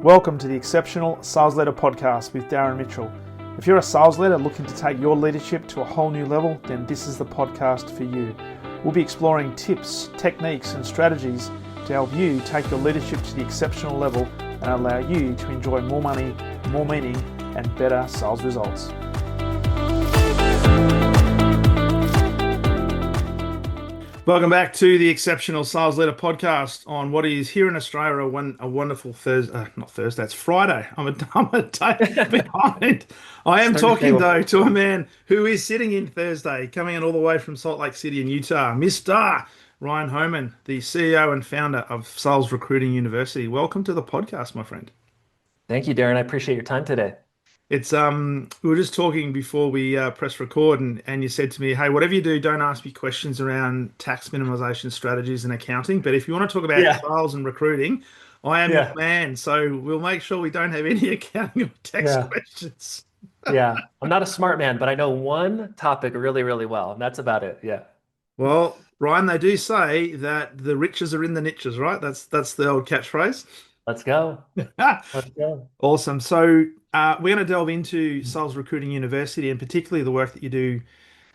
Welcome to the Exceptional Sales Leader Podcast with Darren Mitchell. If you're a sales leader looking to take your leadership to a whole new level, then this is the podcast for you. We'll be exploring tips, techniques, and strategies to help you take your leadership to the exceptional level and allow you to enjoy more money, more meaning, and better sales results. Welcome back to the Exceptional Sales Leader Podcast on what is here in Australia a wonderful Thursday, not Thursday, it's Friday. I'm a day behind. I am talking though to a man who is sitting in Thursday, coming in all the way from Salt Lake City in Utah, Mr. Ryan Hohman, the CEO and founder of Sales Recruiting University. Welcome to the podcast, my friend. Thank you, Darren. I appreciate your time today. It's we were just talking before we press record, and you said to me, "Hey, whatever you do, don't ask me questions around tax minimization strategies and accounting. But if you want to talk about sales and recruiting, I am your man. So we'll make sure we don't have any accounting or tax questions." I'm not a smart man, but I know one topic really, really well, and that's about it. Yeah. Well, Ryan, they do say that the riches are in the niches, right? That's the old catchphrase. Let's go. Let's go. Awesome. So we're going to delve into Sales Recruiting University and particularly the work that you do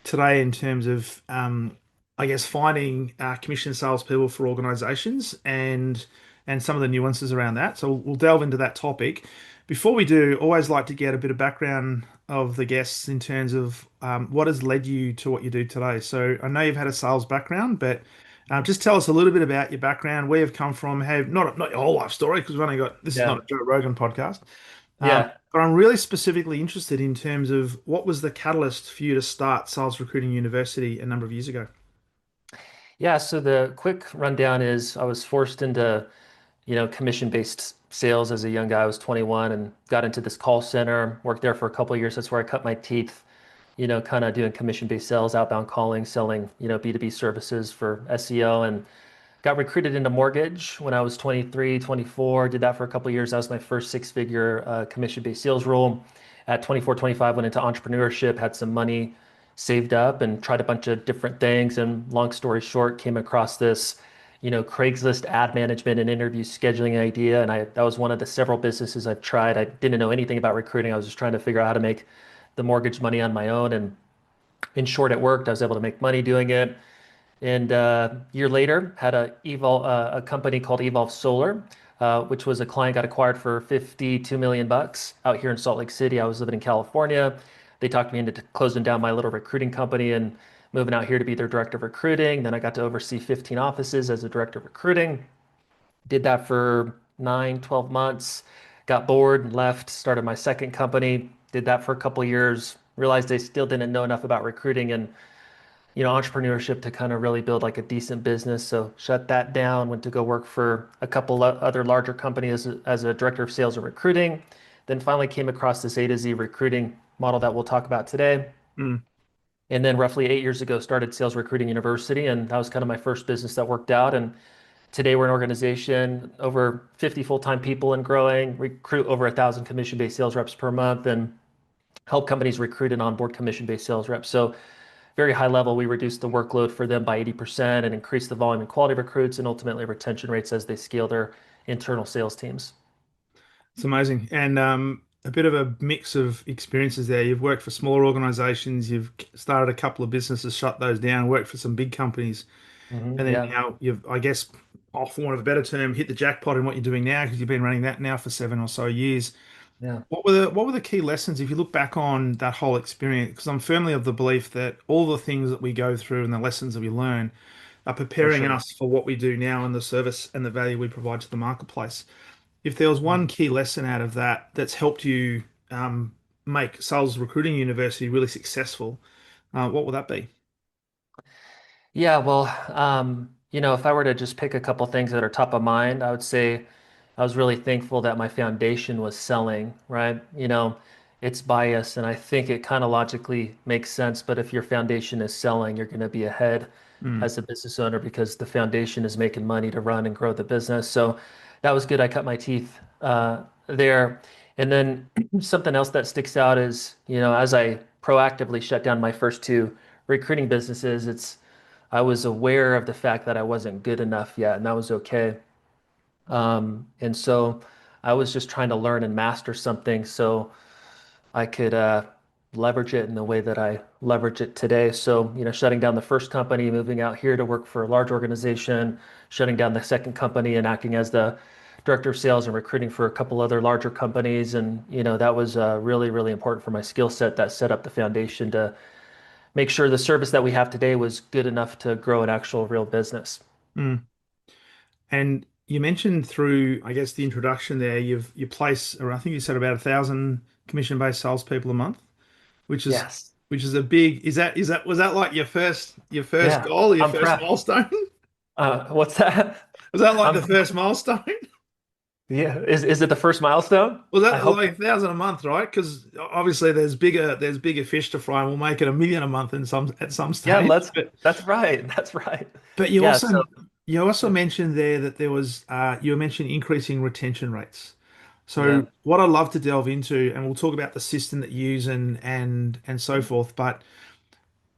today in terms of, I guess, finding commission salespeople for organizations and some of the nuances around that. So we'll delve into that topic. Before we do, always like to get a bit of background of the guests in terms of what has led you to what you do today. So I know you've had a sales background, but just tell us a little bit about your background, where you've come from, not your whole life story, because we've only got, this is not a Joe Rogan podcast. But I'm really specifically interested in terms of what was the catalyst for you to start Sales Recruiting University a number of years ago? Yeah, so the quick rundown is I was forced into, commission-based sales as a young guy. I was 21 and got into this call center, worked there for a couple of years. That's where I cut my teeth, kind of doing commission-based sales, outbound calling, selling, B2B services for SEO, and got recruited into mortgage when I was 23, 24, did that for a couple of years. That was my first six-figure commission-based sales role. At 24, 25, went into entrepreneurship, had some money saved up and tried a bunch of different things. And long story short, came across this, Craigslist ad management and interview scheduling idea. And that was one of the several businesses I've tried. I didn't know anything about recruiting. I was just trying to figure out how to make the mortgage money on my own. And in short, it worked. I was able to make money doing it. And a year later, had a company called Evolve Solar, which was a client got acquired for 52 million bucks out here in Salt Lake City. I was living in California. They talked me into closing down my little recruiting company and moving out here to be their director of recruiting. Then I got to oversee 15 offices as a director of recruiting. Did that for 9, 12 months. Got bored, left, started my second company. Did that for a couple of years. Realized I still didn't know enough about recruiting and entrepreneurship to kind of really build like a decent business. So shut that down, went to go work for a couple other larger companies as a director of sales and recruiting. Then finally came across this A to Z recruiting model that we'll talk about today. And then roughly 8 years ago, started Sales Recruiting University. And that was kind of my first business that worked out. And today we're an organization, over 50 full-time people and growing, recruit over 1,000 commission-based sales reps per month and help companies recruit and onboard commission-based sales reps. So very high level, we reduced the workload for them by 80% and increased the volume and quality of recruits and ultimately retention rates as they scale their internal sales teams. It's amazing. And a bit of a mix of experiences there. You've worked for smaller organizations, you've started a couple of businesses, shut those down, worked for some big companies. And then now you've, I guess, for want of a better term, hit the jackpot in what you're doing now because you've been running that now for 7 or so years. Yeah. What were the key lessons if you look back on that whole experience? Because I'm firmly of the belief that all the things that we go through and the lessons that we learn are preparing us for what we do now and the service and the value we provide to the marketplace. If there was one key lesson out of that that's helped you make Sales Recruiting University really successful, what would that be? Yeah, well, if I were to just pick a couple things that are top of mind, I would say I was really thankful that my foundation was selling, right? It's bias, and I think it kind of logically makes sense. But if your foundation is selling, you're going to be ahead as a business owner because the foundation is making money to run and grow the business. So that was good. I cut my teeth there. And then something else that sticks out is, as I proactively shut down my first two recruiting businesses, I was aware of the fact that I wasn't good enough yet, and that was okay. And so I was just trying to learn and master something so I could leverage it in the way that I leverage it today. So, shutting down the first company, moving out here to work for a large organization, shutting down the second company and acting as the director of sales and recruiting for a couple other larger companies. And, that was really, really important for my skill set that set up the foundation to make sure the service that we have today was good enough to grow an actual real business. Mm. And you mentioned through, I guess, the introduction there, you place, or I think you said about 1,000 commission-based salespeople a month, which is Yes. which is a big. Is that was that like your first Yeah. goal, your I'm first proud. milestone? What's that? Was that like I'm the first milestone? Yeah. Is it the first milestone? Was I that hope. like 1,000 a month, right? Because obviously there's bigger fish to fry, and we'll make it 1 million a month in some at some Yeah, stage. that's right. That's right. But you Yeah, also so you also yeah. mentioned there that there was you were mentioning increasing retention rates. Yeah. So what I'd love to delve into, and we'll talk about the system that you use and so forth. But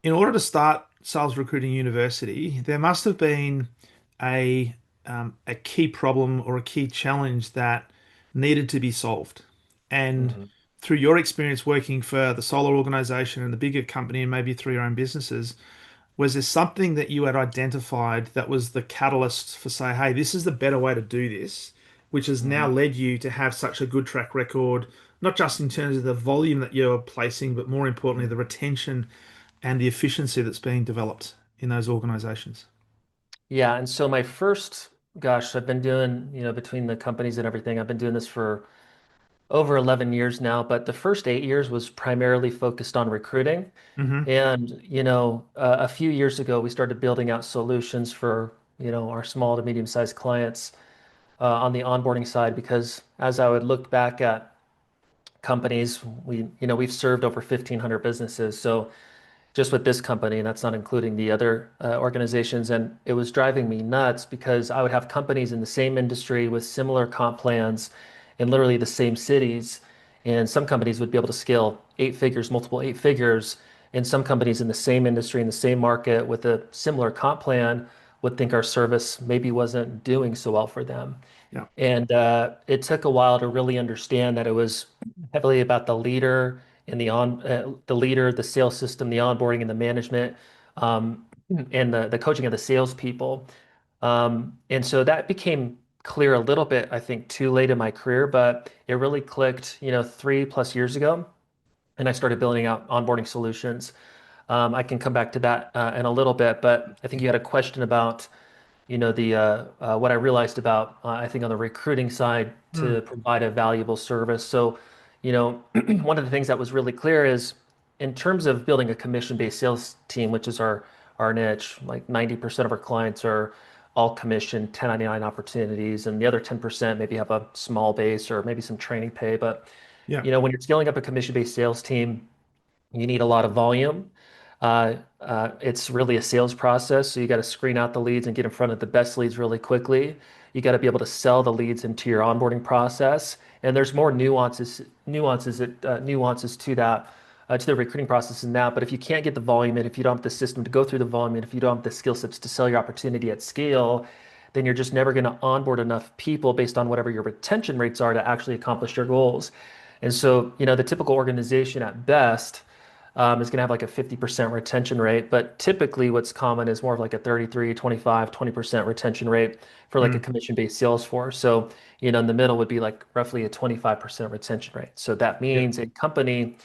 in order to start Sales Recruiting University, there must have been a a key problem or a key challenge that needed to be solved. And Mhm. through your experience working for the solar organization and the bigger company, and maybe through your own businesses, was there something that you had identified that was the catalyst for say, hey, this is the better way to do this, which has now Mhm. led you to have such a good track record, not just in terms of the volume that you're placing, but more importantly, the retention and the efficiency that's being developed in those organizations? Yeah, and so my first, gosh, I've been doing, between the companies and everything, I've been doing this for over 11 years now, but the first 8 years was primarily focused on recruiting. Hmm. And, a few years ago, we started building out solutions for, our small to medium-sized clients on the onboarding side, because as I would look back at companies, we've served over 1,500 businesses. So just with this company, and that's not including the other organizations. And it was driving me nuts because I would have companies in the same industry with similar comp plans in literally the same cities. And some companies would be able to scale 8 figures, multiple 8 figures. And some companies in the same industry, in the same market with a similar comp plan would think our service maybe wasn't doing so well for them. Yeah. And it took a while to really understand that it was heavily about the leader and the leader, the sales system, the onboarding and the management, um, and the coaching of the salespeople. And so that became clear a little bit, I think, too late in my career, but it really clicked, 3+ years ago. And I started building out onboarding solutions. I can come back to that in a little bit, but I think you had a question about the what I realized about I think on the recruiting side Mm. to provide a valuable service. So, one of the things that was really clear is in terms of building a commission-based sales team, which is our niche, like 90% of our clients are all commission 1099 opportunities, and the other 10% maybe have a small base or maybe some training pay. But, Yeah. when you're scaling up a commission-based sales team, you need a lot of volume. It's really a sales process, so you got to screen out the leads and get in front of the best leads really quickly. You got to be able to sell the leads into your onboarding process, and there's more nuances to that, to the recruiting process than that. But if you can't get the volume in, if you don't have the system to go through the volume, and if you don't have the skill sets to sell your opportunity at scale, then you're just never going to onboard enough people based on whatever your retention rates are to actually accomplish your goals. And so, the typical organization at best is going to have like a 50% retention rate. But typically, what's common is more of like a 33, 25, 20% retention rate for like a Mm. commission-based sales force. So, in the middle would be like roughly a 25% retention rate. So that Yeah. means a company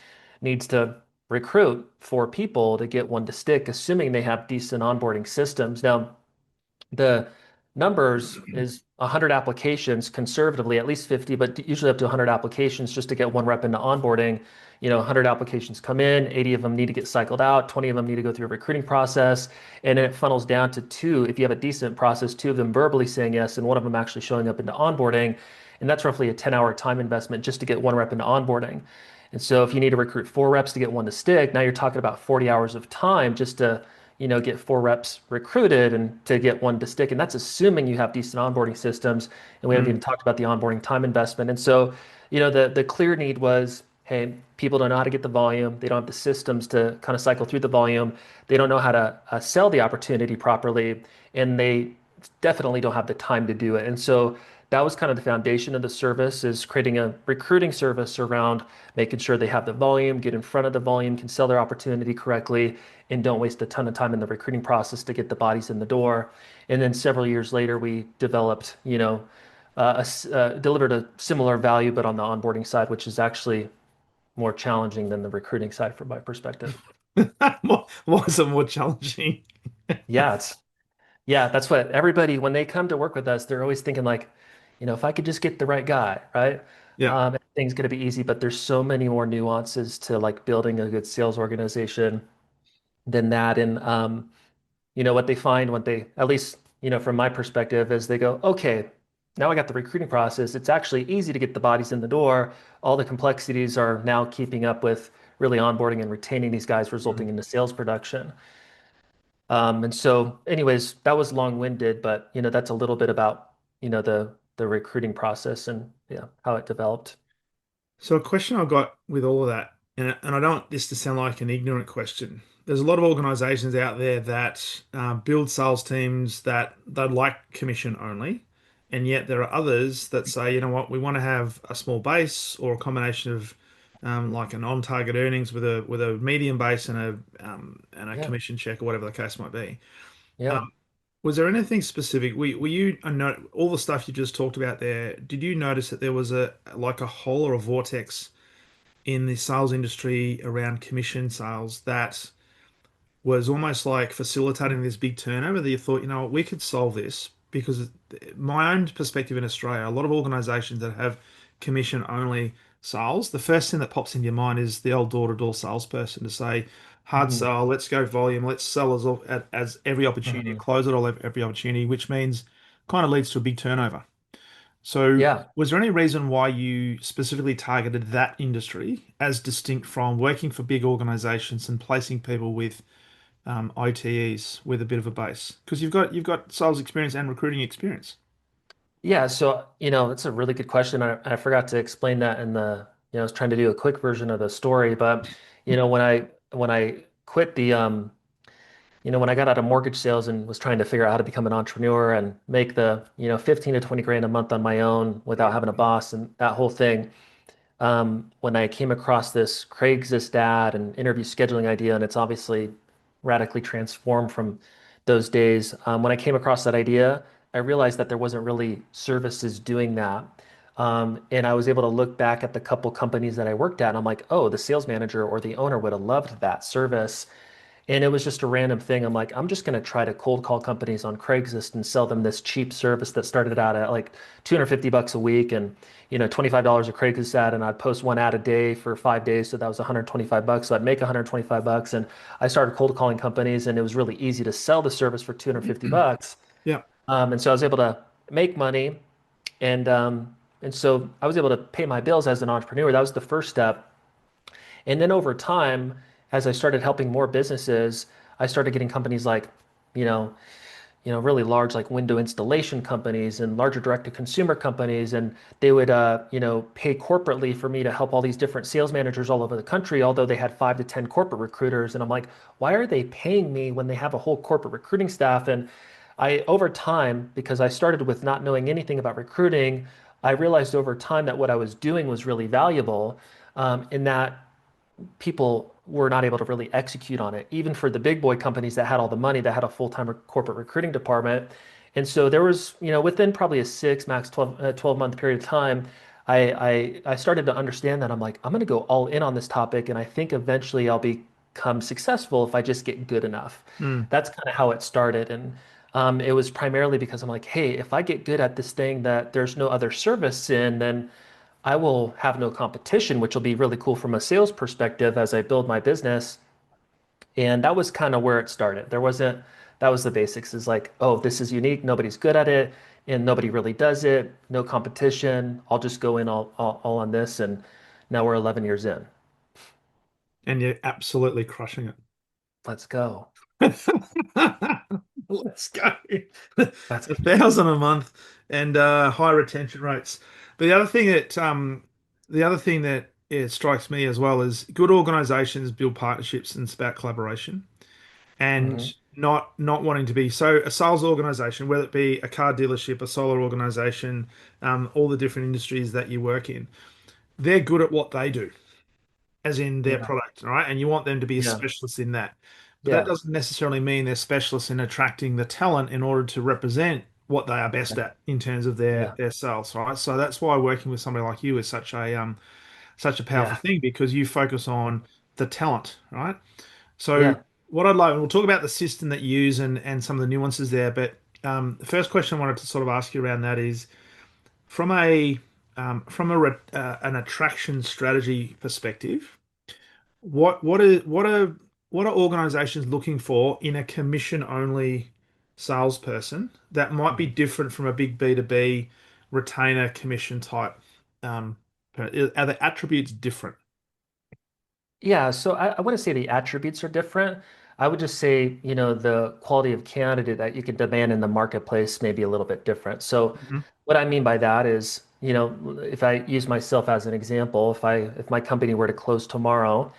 needs to recruit 4 people to get one to stick, assuming they have decent onboarding systems. Now, the numbers is 100 applications conservatively, at least 50, but usually up to 100 applications just to get one rep into onboarding. 100 applications come in, 80 of them need to get cycled out, 20 of them need to go through a recruiting process, and then it funnels down to two. If you have a decent process, two of them verbally saying yes, and one of them actually showing up into onboarding. And that's roughly a 10-hour time investment just to get one rep into onboarding. And so if you need to recruit 4 reps to get one to stick, now you're talking about 40 hours of time just to get 4 reps recruited and to get one to stick. And that's assuming you have decent onboarding systems. And we haven't Mm. even talked about the onboarding time investment. And so, the clear need was, hey, people don't know how to get the volume. They don't have the systems to kind of cycle through the volume. They don't know how to sell the opportunity properly. And definitely don't have the time to do it. And so that was kind of the foundation of the service is creating a recruiting service around making sure they have the volume, get in front of the volume, can sell their opportunity correctly, and don't waste a ton of time in the recruiting process to get the bodies in the door. And then several years later, we developed, delivered a similar value, but on the onboarding side, which is actually more challenging than the recruiting side from my perspective. Why is it more challenging? Yeah, yeah, that's what everybody, when they come to work with us, they're always thinking like, if I could just get the right guy, right? Yeah. Everything's going to be easy, but there's so many more nuances to like building a good sales organization than that. And, what they find when they, at least, from my perspective, is they go, okay, now I got the recruiting process. It's actually easy to get the bodies in the door. All the complexities are now keeping up with really onboarding and retaining these guys, resulting Mm. into sales production. And so, anyways, that was long-winded, but that's a little bit about the recruiting process and yeah, how it developed. So a question I've got with all of that, and I don't want this to sound like an ignorant question. There's a lot of organizations out there that build sales teams that they like commission only, and yet there are others that say, you know what, we want to have a small base or a combination of like an on-target earnings with a medium base and a Yeah, commission check or whatever the case might be. yeah. Was there anything specific? Were you I know all the stuff you just talked about there? Did you notice that there was a like a hole or a vortex in the sales industry around commission sales that was almost like facilitating this big turnover that you thought, you know what, we could solve this because my own perspective in Australia, a lot of organizations that have commission only sales, the first thing that pops into your mind is the old door-to-door salesperson to say, hard Hmm. sell, let's go volume, let's sell as every opportunity, Hmm. close it all every opportunity, which means kind of leads to a big turnover. So, Yeah. was there any reason why you specifically targeted that industry as distinct from working for big organizations and placing people with OTEs with a bit of a base? Because you've got sales experience and recruiting experience. Yeah. So, it's a really good question. I forgot to explain that in I was trying to do a quick version of the story, but when I quit when I got out of mortgage sales and was trying to figure out how to become an entrepreneur and make the, 15 to 20 grand a month on my own without having a boss and that whole thing, when I came across this Craigslist ad and interview scheduling idea, and it's obviously radically transformed from those days. When I came across that idea, I realized that there wasn't really services doing that. And I was able to look back at the couple companies that I worked at, and I'm like, oh, the sales manager or the owner would have loved that service. And it was just a random thing. I'm like, I'm just going to try to cold call companies on Craigslist and sell them this cheap service that started out at like 250 bucks a week and, $25 a Craigslist ad. And I'd post one ad a day for 5 days. So that was 125 bucks. So I'd make 125 bucks. And I started cold calling companies and it was really easy to sell the service for 250 bucks. Yeah. And so I was able to make money. And so I was able to pay my bills as an entrepreneur. That was the first step. And then over time, as I started helping more businesses, I started getting companies like, you know, really large like window installation companies and larger direct to consumer companies, and they would, pay corporately for me to help all these different sales managers all over the country, although they had 5 to 10 corporate recruiters. And I'm like, why are they paying me when they have a whole corporate recruiting staff? And over time, because I started with not knowing anything about recruiting, I realized over time that what I was doing was really valuable. In that people were not able to really execute on it, even for the big boy companies that had all the money, that had a full-time corporate recruiting department. And so there was, within probably a six, max 12-month period of time, I started to understand that I'm like, I'm going to go all in on this topic. And I think eventually I'll become successful if I just get good enough. Mm. That's kind of how it started. And it was primarily because I'm like, hey, if I get good at this thing that there's no other service in, then I will have no competition, which will be really cool from a sales perspective as I build my business. And that was kind of where it started. That was the basics is like, oh, this is unique. Nobody's good at it and nobody really does it. No competition. I'll just go in all on this. And now we're 11 years in. And you're absolutely crushing it. Let's go. Let's go. That's 1,000 a month and high retention rates. But the other thing that it strikes me as well is good organizations build partnerships and it's about collaboration. And Mhm. not wanting to be so a sales organization, whether it be a car dealership, a solar organization, all the different industries that you work in, they're good at what they do, as in their Yeah. product, right? And you want them to be a Yeah. specialist in that. But that Yeah. doesn't necessarily mean they're specialists in attracting the talent in order to represent what they are best at in terms of Yeah. their sales, right? So that's why working with somebody like you is such a powerful Yeah. thing because you focus on the talent, right? So Yeah. what I'd like, we'll talk about the system that you use and some of the nuances there, but the first question I wanted to sort of ask you around that is from an attraction strategy perspective, what are organizations looking for in a commission only salesperson that might be Mhm. different from a big B2B retainer commission type? Um, are the attributes different? Yeah, so I wouldn't say the attributes are different. I would just say, the quality of candidate that you can demand in the marketplace may be a little bit different. So Mhm. what I mean by that is, if I use myself as an example, if my company were to close tomorrow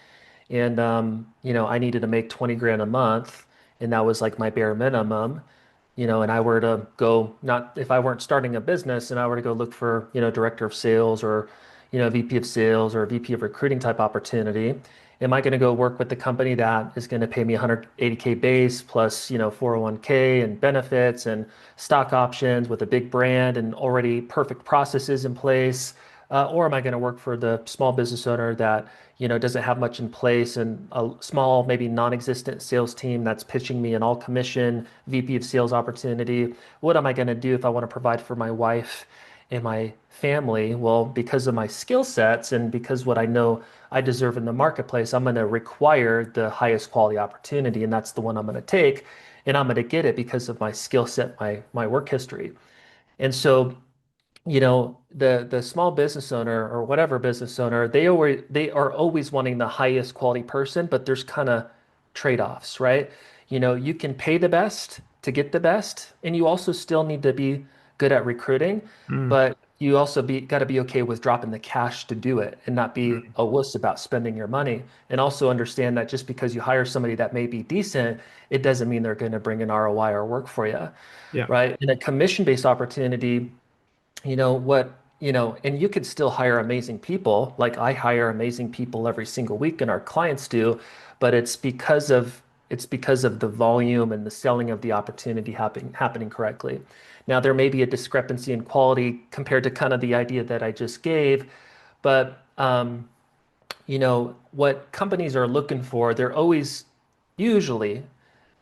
and I needed to make 20 grand a month and that was like my bare minimum, and I were to go, not if I weren't starting a business and I were to go look for, director of sales or, VP of sales or VP of recruiting type opportunity, am I going to go work with the company that is going to pay me 180K base plus, 401k and benefits and stock options with a big brand and already perfect processes in place? Or am I going to work for the small business owner that, doesn't have much in place and a small, maybe non-existent sales team that's pitching me an all commission VP of sales opportunity? What am I going to do if I want to provide for my wife and my family? Well, because of my skill sets and because what I know I deserve in the marketplace, I'm going to require the highest quality opportunity, and that's the one I'm going to take. And I'm going to get it because of my skill set, my work history. And so the small business owner or whatever business owner, they are always wanting the highest quality person, but there's kind of trade-offs, right? You can pay the best to get the best, and you also still need to be good at recruiting, Mm, but you also be got to be okay with dropping the cash to do it and not be mm. a wuss about spending your money. And also understand that just because you hire somebody that may be decent, it doesn't mean they're going to bring an ROI or work for you, Yeah. right? In a commission-based opportunity, and you could still hire amazing people. Like I hire amazing people every single week and our clients do, but it's because of the volume and the selling of the opportunity happening correctly. Now there may be a discrepancy in quality compared to kind of the idea that I just gave, but what companies are looking for, they're always usually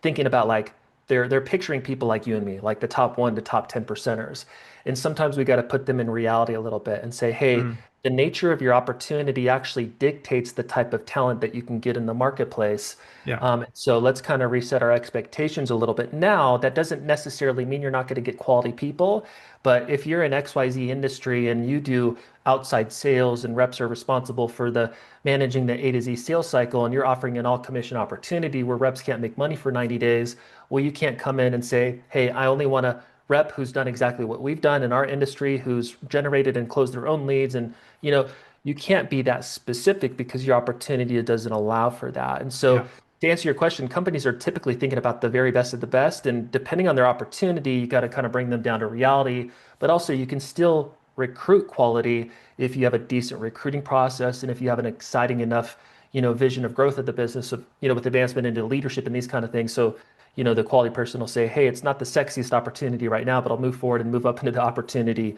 thinking about like they're picturing people like you and me, like the top 1 to top 10 percenters. And sometimes we got to put them in reality a little bit and say, hey, Mm, the nature of your opportunity actually dictates the type of talent that you can get in the marketplace. yeah. So let's kind of reset our expectations a little bit. Now, that doesn't necessarily mean you're not going to get quality people, but if you're in XYZ industry and you do outside sales and reps are responsible for the managing the A to Z sales cycle and you're offering an all commission opportunity where reps can't make money for 90 days, well, you can't come in and say, hey, I only want a rep who's done exactly what we've done in our industry, who's generated and closed their own leads. And, you know, you can't be that specific because your opportunity doesn't allow for that. And so Yeah. to answer your question, companies are typically thinking about the very best of the best. And depending on their opportunity, you got to kind of bring them down to reality. But also, you can still recruit quality if you have a decent recruiting process and if you have an exciting enough, vision of growth of the business of, with advancement into leadership and these kind of things. So, the quality person will say, hey, it's not the sexiest opportunity right now, but I'll move forward and move up into the opportunity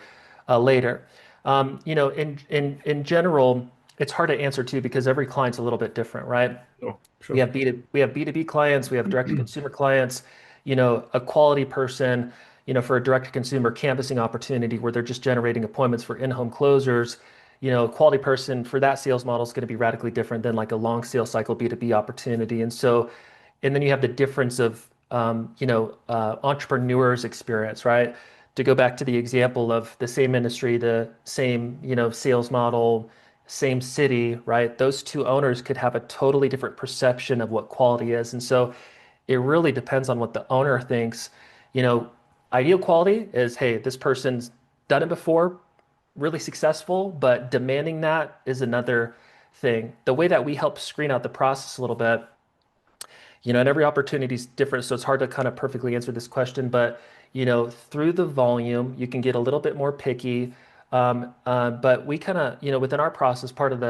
later. In general, it's hard to answer too because every client's a little bit different, right? Sure. We Sure. have B2B clients, we have direct to consumer clients, a quality person, for a direct to consumer canvassing opportunity where they're just generating appointments for in-home closers. A quality person for that sales model is going to be radically different than like a long sales cycle B2B opportunity. And then you have the difference of, entrepreneurs experience, right? To go back to the example of the same industry, the same, sales model, same city, right? Those two owners could have a totally different perception of what quality is. And so it really depends on what the owner thinks. You know, Ideal quality is, hey, this person's done it before, really successful, but demanding that is another thing. The way that we help screen out the process a little bit, And every opportunity is different, so it's hard to kind of perfectly answer this question. But through the volume, you can get a little bit more picky. But we kind of, within our process, part of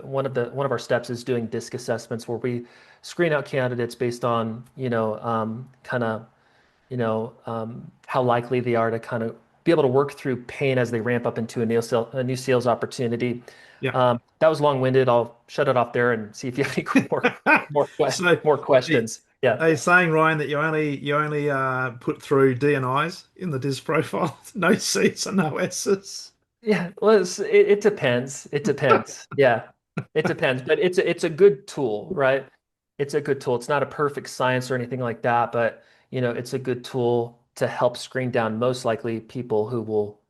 one of our steps is doing disc assessments where we screen out candidates based on, kind of, how likely they are to kind of be able to work through pain as they ramp up into a new sales opportunity. Yeah. That was long-winded. I'll shut it off there and see if you have any So more are questions. Yeah. are you saying, Ryan, that you only put through D and I's in the disc profile, no C's and no S's? Yeah, well, it depends. It depends. Yeah, it depends. But it's a good tool, right? It's a good tool. It's not a perfect science or anything like that, but it's a good tool to help screen down most likely people who will,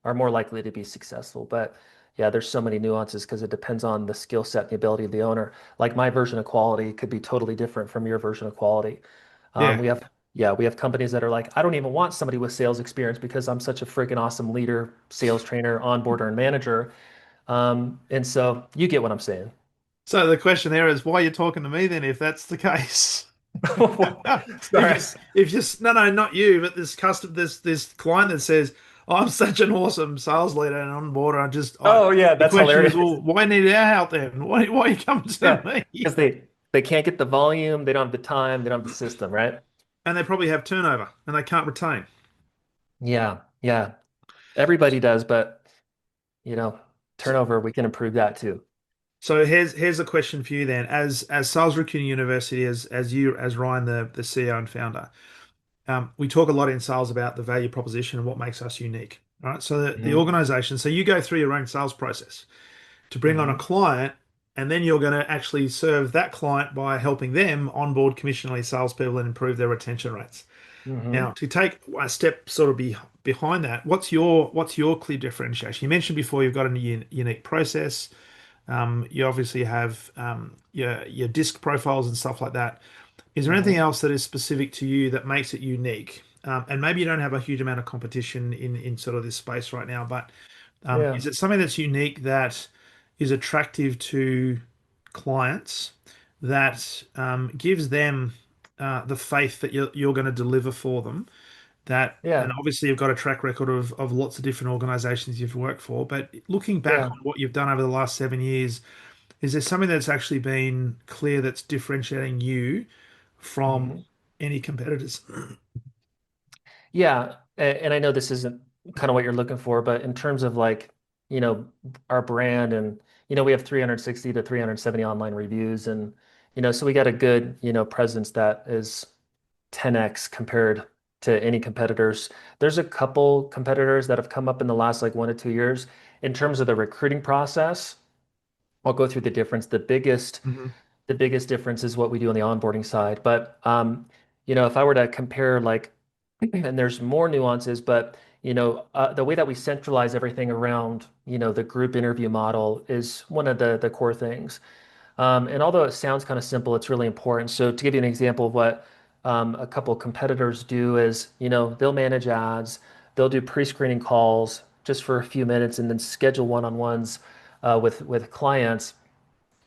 are more likely to be successful. But yeah, there's so many nuances because it depends on the skill set and the ability of the owner. Like my version of quality could be totally different from your version of quality. Yeah. We have Yeah, we have companies that are like, I don't even want somebody with sales experience because I'm such a freaking awesome leader, sales trainer, onboarder, and manager. And so you get what I'm saying. So the question there is, why are you talking to me then, if that's the case? If Sorry. no, no, not you, but this client that says, I'm such an awesome sales leader and on board. Oh yeah, The that's question is, hilarious. well, why need our help then? Why are you coming to Yeah, me? because they can't get the volume, they don't have the time, they don't have the system, right? And they probably have turnover and they can't retain. Yeah, yeah. Everybody does, but you know, So, turnover, we can improve that too. so here's a question for you then. As Sales Recruiting University, as Ryan, the CEO and founder, we talk a lot in sales about the value proposition and what makes us unique. Right. So the Hmm. organization, so you go through your own sales process to bring on a Hmm. client, and then you're going to actually serve that client by helping them onboard commission lead salespeople and improve their retention rates. Now, Hmm. to take a step sort of behind that, what's your clear differentiation? You mentioned before you've got a unique process. You obviously have your disc profiles and stuff like that. Is there anything Hmm. else that is specific to you that makes it unique? And maybe you don't have a huge amount of competition in sort of this space right now, but Yeah, is it something that's unique that is attractive to clients that gives them the faith that you're going to deliver for them? That, and yeah, obviously you've got a track record of lots of different organizations you've worked for, but looking back yeah. on what you've done over the last 7 years, is there something that's actually been clear that's differentiating you from Hmm. any competitors? Yeah, and I know this isn't kind of what you're looking for, but in terms of like, our brand and, we have 360 to 370 online reviews and, so we got a good, presence that is 10x compared to any competitors. There's a couple competitors that have come up in the last like 1 to 2 years. In terms of the recruiting process, I'll go through the difference. Hmm. The biggest difference is what we do on the onboarding side. But if I were to compare like, and there's more nuances, but the way that we centralize everything around, the group interview model is one of the core things. And although it sounds kind of simple, it's really important. So to give you an example of what a couple competitors do is, they'll manage ads, they'll do pre-screening calls just for a few minutes, and then schedule one-on-ones with clients.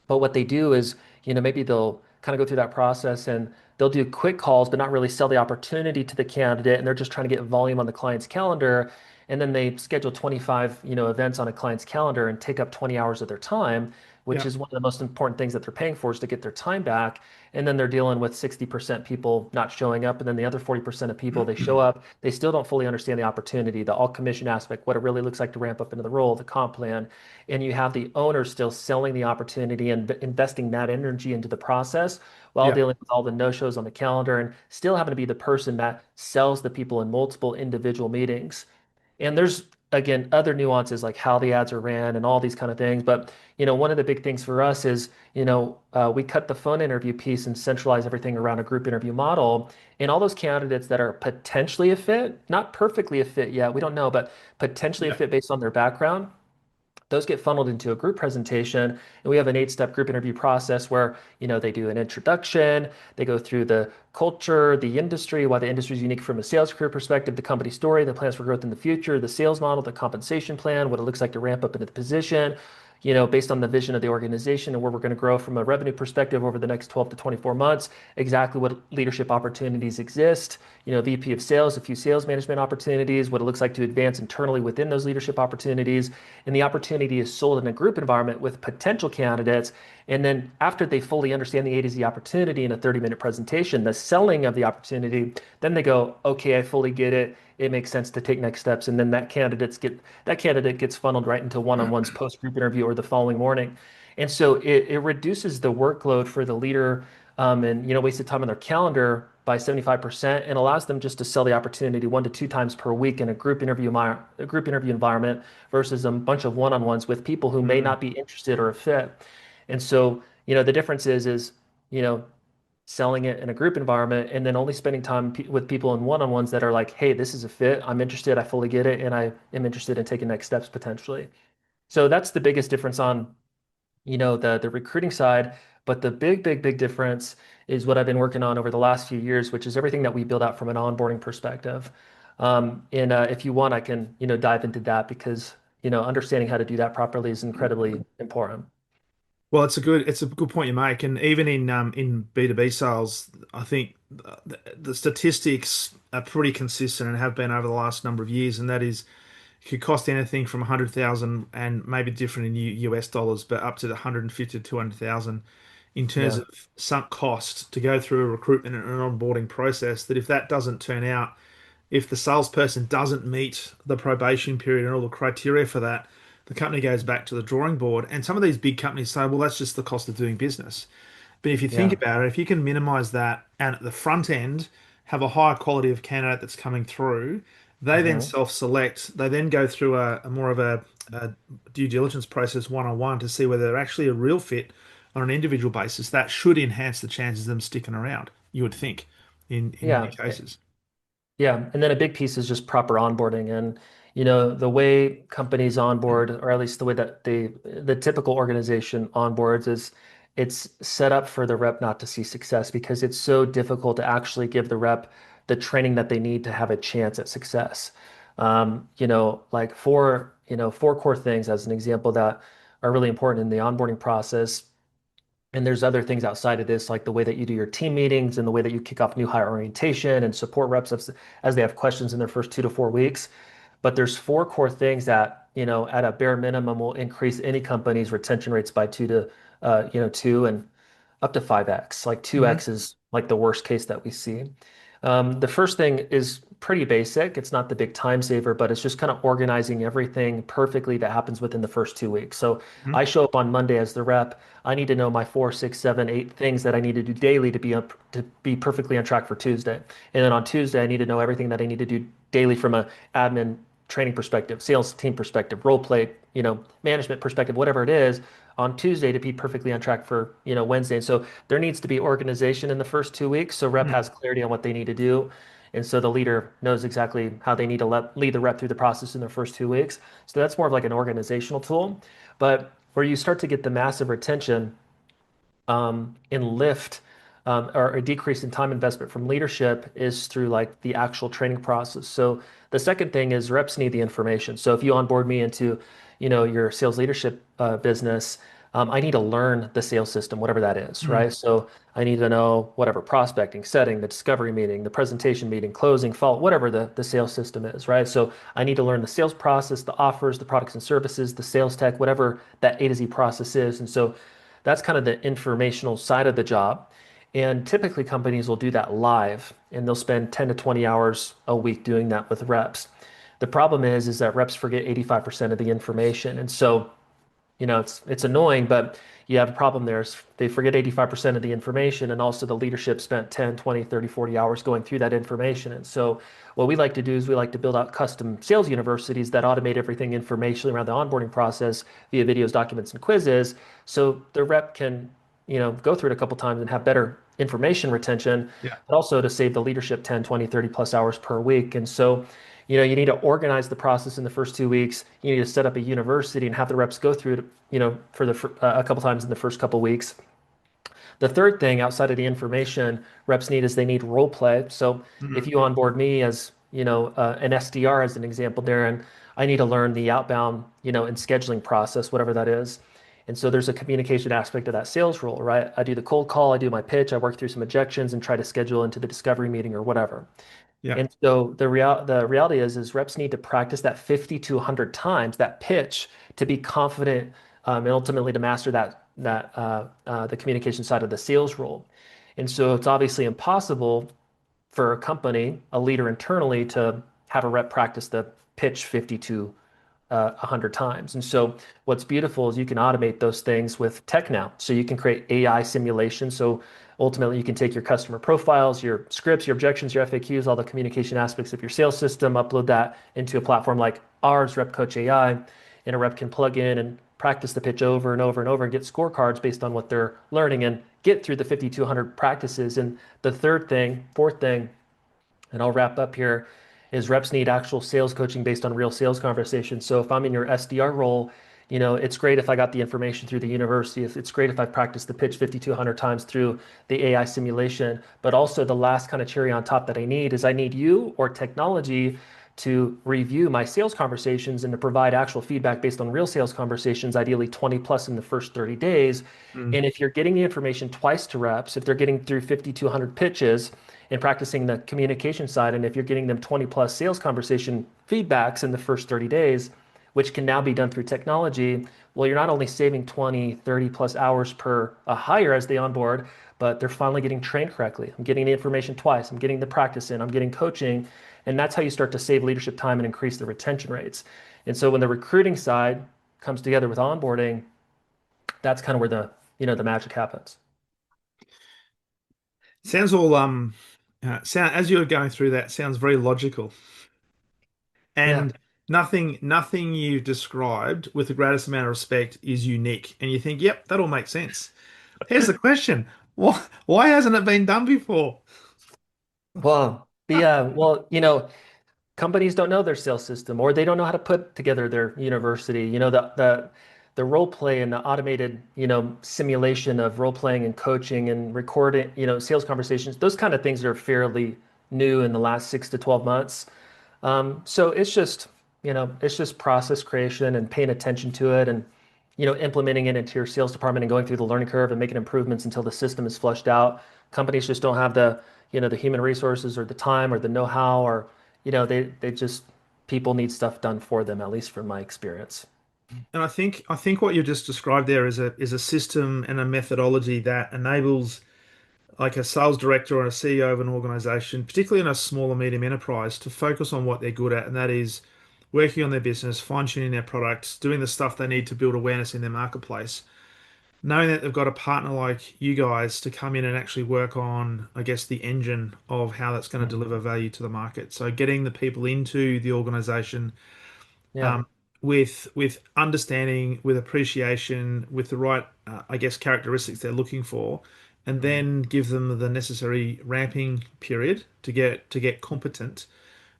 But what they do is, maybe they'll kind of go through that process and they'll do quick calls, but not really sell the opportunity to the candidate. And they're just trying to get volume on the client's calendar. And then they schedule 25, events on a client's calendar and take up 20 hours of their time, which Yeah. is one of the most important things that they're paying for is to get their time back. And then they're dealing with 60% people not showing up. And then the other 40% of people, they show up, they still don't fully understand the opportunity, the all commission aspect, what it really looks like to ramp up into the role, the comp plan, and you have the owner still selling the opportunity and investing that energy into the process while Yeah. dealing with all the no-shows on the calendar and still having to be the person that sells the people in multiple individual meetings. And there's again other nuances like how the ads are ran and all these kind of things. But one of the big things for us is we cut the phone interview piece and centralize everything around a group interview model. And all those candidates that are potentially a fit, not perfectly a fit yet, we don't know, but potentially a Yeah. fit based on their background, those get funneled into a group presentation, and we have an 8-step group interview process where they do an introduction, they go through the culture, the industry, why the industry is unique from a sales career perspective, the company story, the plans for growth in the future, the sales model, the compensation plan, what it looks like to ramp up into the position, based on the vision of the organization and where we're going to grow from a revenue perspective over the next 12 to 24 months, exactly what leadership opportunities exist, VP of sales, a few sales management opportunities, what it looks like to advance internally within those leadership opportunities. And the opportunity is sold in a group environment with potential candidates. And then after they fully understand the A to Z opportunity in a 30-minute presentation, the selling of the opportunity, then they go, okay, I fully get it. It makes sense to take next steps. And then that candidate gets funneled right into one-on-ones post-group interview or the following morning. And so it reduces the workload for the leader and wasted time on their calendar by 75% and allows them just to sell the opportunity 1 to 2 times per week in a group interview environment versus a bunch of one-on-ones with people who may Mm. not be interested or a fit. And so, the difference is, you know, selling it in a group environment and then only spending time with people in one-on-ones that are like, hey, this is a fit. I'm interested. I fully get it. And I am interested in taking next steps potentially. So that's the biggest difference on, the recruiting side. But the big difference is what I've been working on over the last few years, which is everything that we build out from an onboarding perspective. And if you want, I can, dive into that because, understanding how to do that properly is incredibly important. Well, it's a good point you make, and even in B2B sales, I think the statistics are pretty consistent and have been over the last number of years, and that is it could cost anything from 100,000 and maybe different in US dollars, but up to the 150 to 200,000 in terms Yeah. of sunk cost to go through a recruitment and an onboarding process. That if that doesn't turn out, if the salesperson doesn't meet the probation period and all the criteria for that, the company goes back to the drawing board. And some of these big companies say, well, that's just the cost of doing business. But if you think Yeah. about it, if you can minimize that and at the front end have a higher quality of candidate that's coming through, they then Hmm. self-select. They then go through a more of a due diligence process one-on-one to see whether they're actually a real fit on an individual basis. That should enhance the chances of them sticking around, you would think, in many Yeah. cases. Yeah, and then a big piece is just proper onboarding. And the way companies onboard, or at least the way that the typical organization onboards is it's set up for the rep not to see success because it's so difficult to actually give the rep the training that they need to have a chance at success. Like four core things as an example that are really important in the onboarding process. And there's other things outside of this, like the way that you do your team meetings and the way that you kick off new hire orientation and support reps as they have questions in their first 2 to 4 weeks. But there's four core things that, at a bare minimum will increase any company's retention rates by 2 and up to 5x. Like Mhm. 2x is like the worst case that we see. The first thing is pretty basic. It's not the big time saver, but it's just kind of organizing everything perfectly that happens within the first 2 weeks. So Mhm. I show up on Monday as the rep. I need to know my 4, 6, 7, 8 things that I need to do daily to be perfectly on track for Tuesday. And then on Tuesday, I need to know everything that I need to do daily from a admin training perspective, sales team perspective, role play, management perspective, whatever it is, on Tuesday to be perfectly on track for, Wednesday. And so there needs to be organization in the first 2 weeks. So rep Mhm. has clarity on what they need to do. And so the leader knows exactly how they need to lead the rep through the process in their first 2 weeks. So that's more of like an organizational tool. But where you start to get the massive retention in lift or a decrease in time investment from leadership is through like the actual training process. So the second thing is reps need the information. So if you onboard me into, your sales leadership business, I need to learn the sales system, whatever that is, Mhm. right? So I need to know whatever prospecting, setting, the discovery meeting, the presentation meeting, closing, follow, whatever the sales system is, right? So I need to learn the sales process, the offers, the products and services, the sales tech, whatever that A to Z process is. And so that's kind of the informational side of the job. And typically companies will do that live and they'll spend 10 to 20 hours a week doing that with reps. The problem is that reps forget 85% of the information. And so it's annoying, but you have a problem there. They forget 85% of the information, and also the leadership spent 10, 20, 30, 40 hours going through that information. And so what we like to do is we like to build out custom sales universities that automate everything informationally around the onboarding process via videos, documents, and quizzes. So the rep can, go through it a couple times and have better information retention, Yeah. but also to save the leadership 10, 20, 30 plus hours per week. And so you need to organize the process in the first 2 weeks. You need to set up a university and have the reps go through it, for a couple times in the first couple weeks. The third thing outside of the information reps need is they need role play. So if Mhm. you onboard me as an SDR as an example there, and I need to learn the outbound, and scheduling process, whatever that is. And so there's a communication aspect of that sales role, right? I do the cold call, I do my pitch, I work through some objections and try to schedule into the discovery meeting or whatever. Yeah. And so the reality is reps need to practice that 50 to 100 times that pitch to be confident, and ultimately to master the communication side of the sales role. And so it's obviously impossible for a company, a leader internally, to have a rep practice the pitch 50 to 100 times. And so what's beautiful is you can automate those things with tech now. So you can create AI simulation. So ultimately, you can take your customer profiles, your scripts, your objections, your FAQs, all the communication aspects of your sales system, upload that into a platform like ours, Rep Coach AI, and a rep can plug in and practice the pitch over and over and over and get scorecards based on what they're learning and get through the 50 to 100 practices. And the fourth thing, and I'll wrap up here, is reps need actual sales coaching based on real sales conversations. So if I'm in your SDR role, it's great if I got the information through the university. If it's great if I practiced the pitch 50 to 100 times through the AI simulation. But also the last kind of cherry on top that I need is I need you or technology to review my sales conversations and to provide actual feedback based on real sales conversations, ideally 20 plus in the first 30 days. Mm. And if you're getting the information twice to reps, if they're getting through 50 to 100 pitches and practicing the communication side, and if you're getting them 20 plus sales conversation feedbacks in the first 30 days, which can now be done through technology, well, you're not only saving 20, 30 plus hours per hire as they onboard, but they're finally getting trained correctly. I'm getting the information twice. I'm getting the practice in. I'm getting coaching. And that's how you start to save leadership time and increase the retention rates. And so when the recruiting side comes together with onboarding, that's kind of where the magic happens. Sounds all sound as you're going through that sounds very logical. Yeah. And nothing you've described with the greatest amount of respect is unique. And you think, yep, that all makes sense. Here's the question. Why hasn't it been done before? Well, companies don't know their sales system or they don't know how to put together their university. The role play and the automated, simulation of role playing and coaching and recording, sales conversations, those kind of things are fairly new in the last 6 to 12 months. So it's just process creation and paying attention to it and, implementing it into your sales department and going through the learning curve and making improvements until the system is flushed out. Companies just don't have the human resources or the time or the know-how or, they just, people need stuff done for them, at least from my experience. And I think what you just described there is a system and a methodology that enables like a sales director or a CEO of an organization, particularly in a small or medium enterprise, to focus on what they're good at, and that is working on their business, fine-tuning their products, doing the stuff they need to build awareness in their marketplace. Knowing that they've got a partner like you guys to come in and actually work on, I guess, the engine of how that's going to Mhm. deliver value to the market. So getting the people into the organization Yeah. um, with understanding, with appreciation, with the right, I guess, characteristics they're looking for, and Mhm. then give them the necessary ramping period to get competent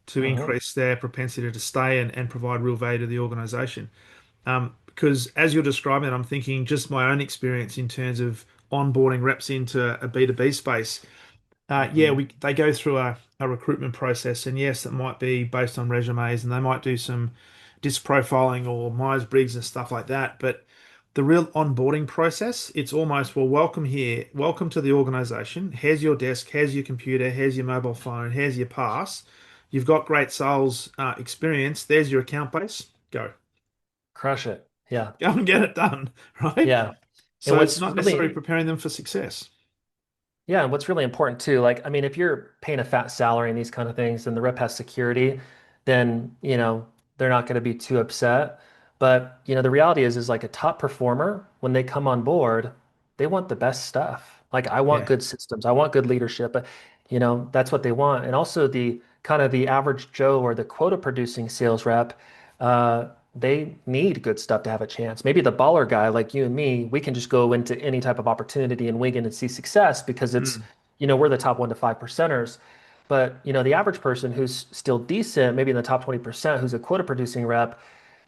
to Mhm. increase their propensity to stay and provide real value to the organization. Because as you're describing it, I'm thinking just my own experience in terms of onboarding reps into a B2B space. Yeah, Mhm. they go through a recruitment process, and yes, it might be based on resumes, and they might do some disc profiling or Myers-Briggs and stuff like that. But the real onboarding process, it's almost, well, welcome here, welcome to the organization. Here's your desk, here's your computer, here's your mobile phone, here's your pass. You've got great sales experience. There's your account base. Go, Crush it. Yeah. go and get it done, right? Yeah. And So it's what's not necessarily really preparing them for success. Yeah, and what's really important too, like, I mean, if you're paying a fat salary and these kind of things, and the rep has security, then, they're not going to be too upset. But, the reality is like a top performer, when they come on board, they want the best stuff. Like, I want Yeah. good systems, I want good leadership, but, that's what they want. And also the kind of the average Joe or the quota producing sales rep, they need good stuff to have a chance. Maybe the baller guy like you and me, we can just go into any type of opportunity and wing it and see success because it's, Mm. we're the top 1 to 5 percenters. But, the average person who's still decent, maybe in the top 20%, who's a quota producing rep,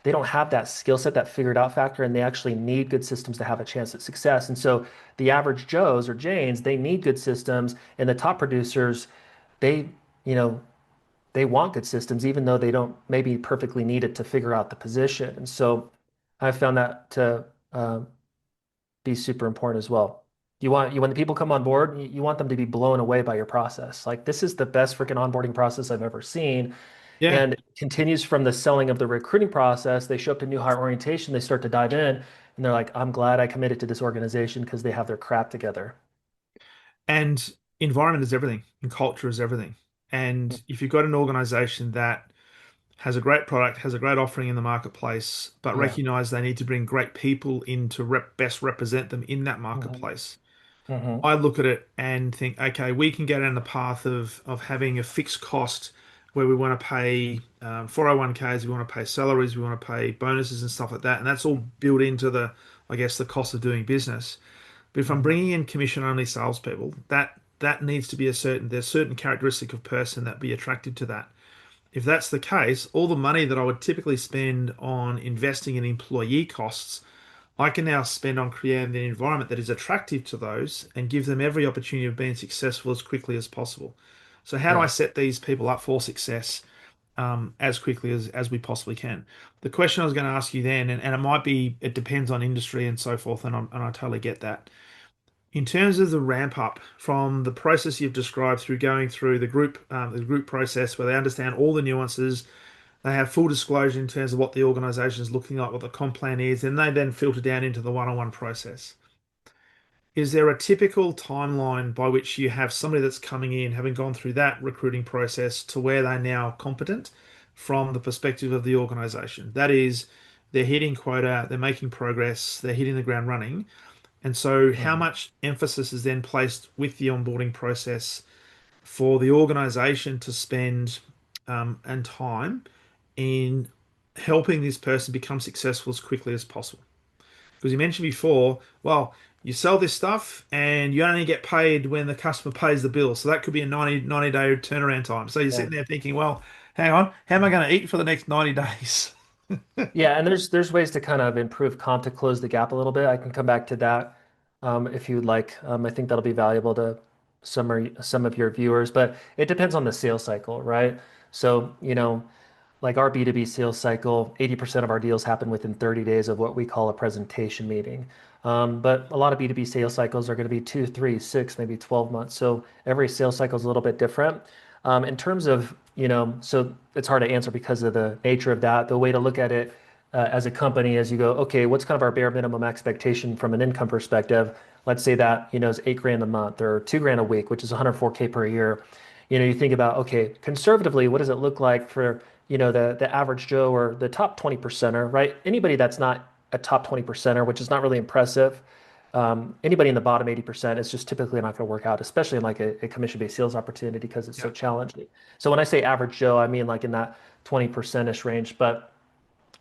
they don't have that skill set, that figured out factor, and they actually need good systems to have a chance at success. And so the average Joes or Janes, they need good systems, and the top producers, they, you know, they want good systems, even though they don't maybe perfectly need it to figure out the position. And so I found that to be super important as well. When the people come on board, you want them to be blown away by your process. Like this is the best freaking onboarding process I've ever seen. Yeah. And it continues from the selling of the recruiting process. They show up to new hire orientation, they start to dive in, and they're like, I'm glad I committed to this organization because they have their crap together. And environment is everything, and culture is everything. And if you've got an organization that has a great product, has a great offering in the marketplace, but Yeah. recognize they need to bring great people in to best represent them in that hmm marketplace, hmm I look at it and think, okay, we can go down the path of having a fixed cost where we want to pay 401ks, we want to pay salaries, we want to pay bonuses and stuff like that, and that's all built into the, I guess, the cost of doing business. But if I'm hmm bringing in commission-only salespeople, that needs to be there's certain characteristic of person that be attracted to that. If that's the case, all the money that I would typically spend on investing in employee costs, I can now spend on creating an environment that is attractive to those and give them every opportunity of being successful as quickly as possible. So, how do I Yeah. set these people up for success as quickly as we possibly can? The question I was going to ask you then, and it might be, it depends on industry and so forth, and I totally get that. In terms of the ramp up from the process you've described through going through the group process where they understand all the nuances, they have full disclosure in terms of what the organization is looking like, what the comp plan is, and they then filter down into the one-on-one process. Is there a typical timeline by which you have somebody that's coming in, having gone through that recruiting process to where they're now competent from the perspective of the organization? That is, they're hitting quota, they're making progress, they're hitting the ground running. And so, how Mhm. much emphasis is then placed with the onboarding process for the organization to spend and time in helping this person become successful as quickly as possible? Because you mentioned before, well, you sell this stuff and you only get paid when the customer pays the bill. So that could be a 90 day turnaround time. So you're Yeah. sitting there thinking, well, hang on, how am I going to eat for the next 90 days? Yeah, and there's ways to kind of improve comp to close the gap a little bit. I can come back to that if you'd like. I think that'll be valuable to some of your viewers, but it depends on the sales cycle, right? So, like our B2B sales cycle, 80% of our deals happen within 30 days of what we call a presentation meeting. But a lot of B2B sales cycles are going to be 2, 3, 6, maybe 12 months. So every sales cycle is a little bit different. In terms of, so it's hard to answer because of the nature of that. The way to look at it as a company is you go, okay, what's kind of our bare minimum expectation from an income perspective? Let's say that, is 8 grand a month or 2 grand a week, which is 104K per year. You think about, okay, conservatively, what does it look like for the average Joe or the top 20 percenter, right? Anybody that's not a top 20 percenter, which is not really impressive. Anybody in the bottom 80% is just typically not going to work out, especially in like a commission-based sales opportunity because it's so Yeah. challenging. So when I say average Joe, I mean like in that 20%-ish range. But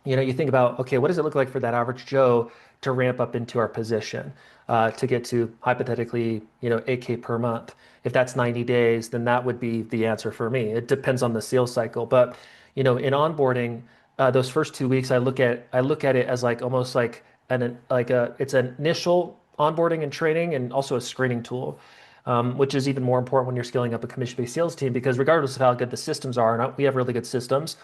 you think about, okay, what does it look like for that average Joe to ramp up into our position to get to hypothetically, 8K per month? If that's 90 days, then that would be the answer for me. It depends on the sales cycle, but in onboarding, those first 2 weeks, I look at it as like almost it's an initial onboarding and training, and also a screening tool. Which is even more important when you're scaling up a commission-based sales team because regardless of how good the systems are, and we have really good systems,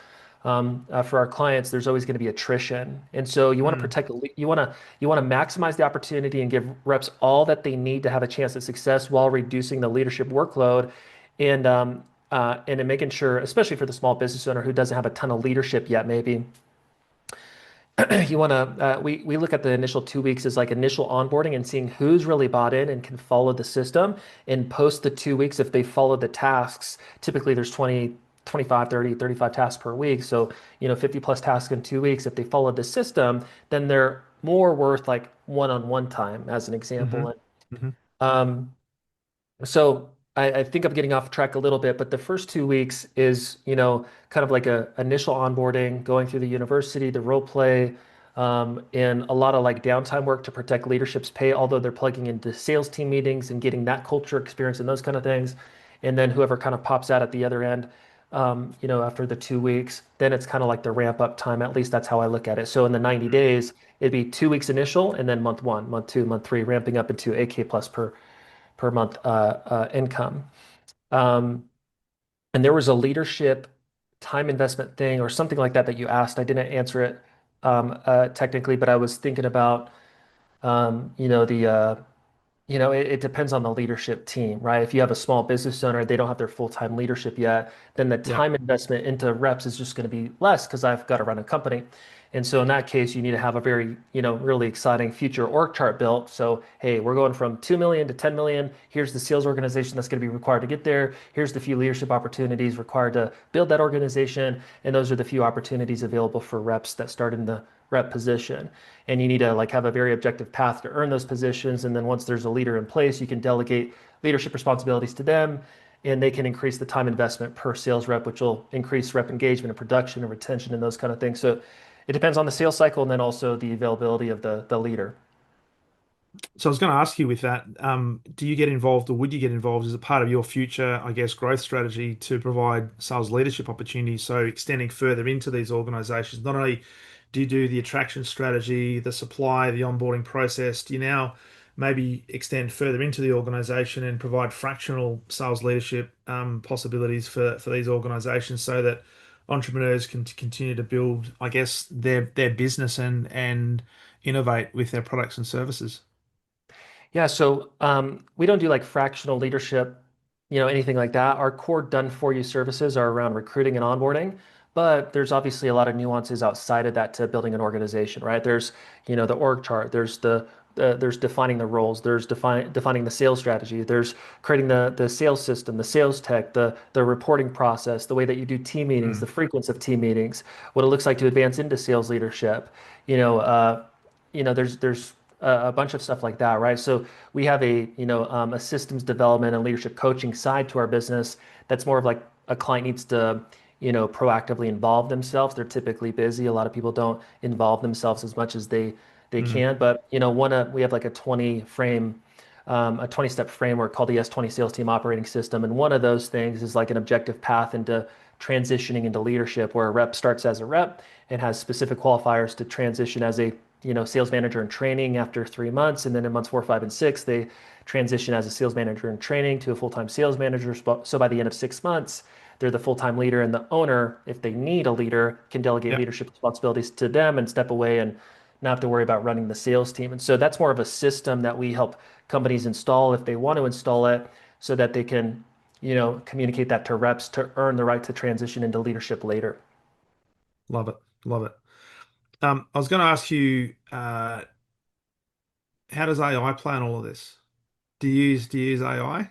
for our clients, there's always going to be attrition. And so you want to Mm. protect, you want to maximize the opportunity and give reps all that they need to have a chance at success while reducing the leadership workload and in making sure, especially for the small business owner who doesn't have a ton of leadership yet, maybe we look at the initial 2 weeks as like initial onboarding and seeing who's really bought in and can follow the system, and post the 2 weeks if they follow the tasks. Typically there's 20, 25, 30, 35 tasks per week, so 50 plus tasks in 2 weeks. If they follow the system, then they're more worth like one-on-one time, as an Hmm. example. Hmm. um, so I think I'm getting off track a little bit, but the first 2 weeks is, kind of like a initial onboarding, going through the university, the role play, and a lot of like downtime work to protect leadership's pay, although they're plugging into sales team meetings and getting that culture experience and those kind of things. And then whoever kind of pops out at the other end, after the 2 weeks, then it's kind of like the ramp up time. At least that's how I look at it. So in the 90 days, it'd be 2 weeks initial, and then month one, month two, month three, ramping up into 8K plus per month income. Um, and there was a leadership time investment thing or something like that that you asked. I didn't answer it technically, but I was thinking about the it depends on the leadership team, right? If you have a small business owner, they don't have their full-time leadership yet, then the Yeah. time investment into reps is just going to be less because I've got to run a company. And so in that case, you need to have a very, really exciting future org chart built. So, hey, we're going from 2 million to 10 million. Here's the sales organization that's going to be required to get there. Here's the few leadership opportunities required to build that organization. And those are the few opportunities available for reps that start in the rep position. And you need to like have a very objective path to earn those positions. And then once there's a leader in place, you can delegate leadership responsibilities to them, and they can increase the time investment per sales rep, which will increase rep engagement and production and retention and those kind of things. So it depends on the sales cycle and then also the availability of the leader. So I was going to ask you with that, do you get involved or would you get involved as a part of your future, I guess, growth strategy to provide sales leadership opportunities? So extending further into these organizations, not only do you do the attraction strategy, the supply, the onboarding process, do you now maybe extend further into the organization and provide fractional sales leadership possibilities for these organizations so that entrepreneurs can continue to build, I guess, their business and innovate with their products and services? Yeah, so we don't do like fractional leadership, anything like that. Our core done for you services are around recruiting and onboarding, but there's obviously a lot of nuances outside of that to building an organization, right? There's, the org chart, there's defining the roles, there's defining the sales strategy, there's creating the sales system, the sales tech, the reporting process, the way that you do team meetings, the Mm. frequency of team meetings, what it looks like to advance into sales leadership. You know, there's a bunch of stuff like that, right? So we have a systems development and leadership coaching side to our business that's more of like a client needs to, proactively involve themselves. They're typically busy. A lot of people don't involve themselves as much as they Mm. can. But we have like a 20-step framework called the S20 Sales Team Operating System, and one of those things is like an objective path into transitioning into leadership, where a rep starts as a rep and has specific qualifiers to transition as a sales manager in training after 3 months, and then in months 4, 5, and 6, they transition as a sales manager in training to a full-time sales manager. So by the end of 6 months, they're the full-time leader, and the owner, if they need a leader, can delegate Yeah, leadership responsibilities to them and step away and not have to worry about running the sales team. And so that's more of a system that we help companies install if they want to install it, so that they can, communicate that to reps to earn the right to transition into leadership later. love it, love it. I was going to ask you, how does AI play in all of this? Do you use AI?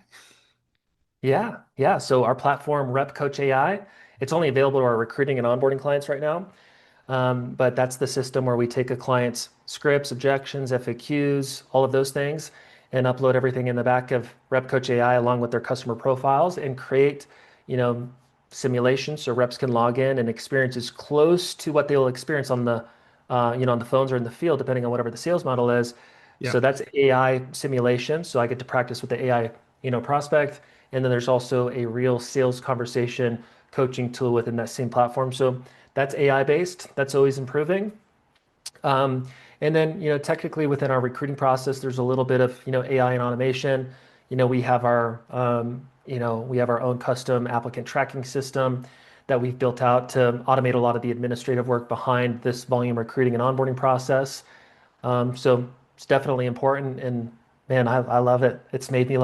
Yeah, yeah. So our platform, Rep Coach AI, it's only available to our recruiting and onboarding clients right now. But that's the system where we take a client's scripts, objections, FAQs, all of those things, and upload everything in the back of Rep Coach AI along with their customer profiles and create, you know, simulations so reps can log in and experience as close to what they'll experience on on the phones or in the field, depending on whatever the sales model is. Yeah, So that's AI simulation. So I get to practice with the AI, prospect. And then there's also a real sales conversation coaching tool within that same platform. So that's AI based. That's always improving. And then, technically within our recruiting process, there's a little bit of, AI and automation. We have our own custom applicant tracking system that we've built out to automate a lot of the administrative work behind this volume recruiting and onboarding process. So it's definitely important. And man, I love it. It's made me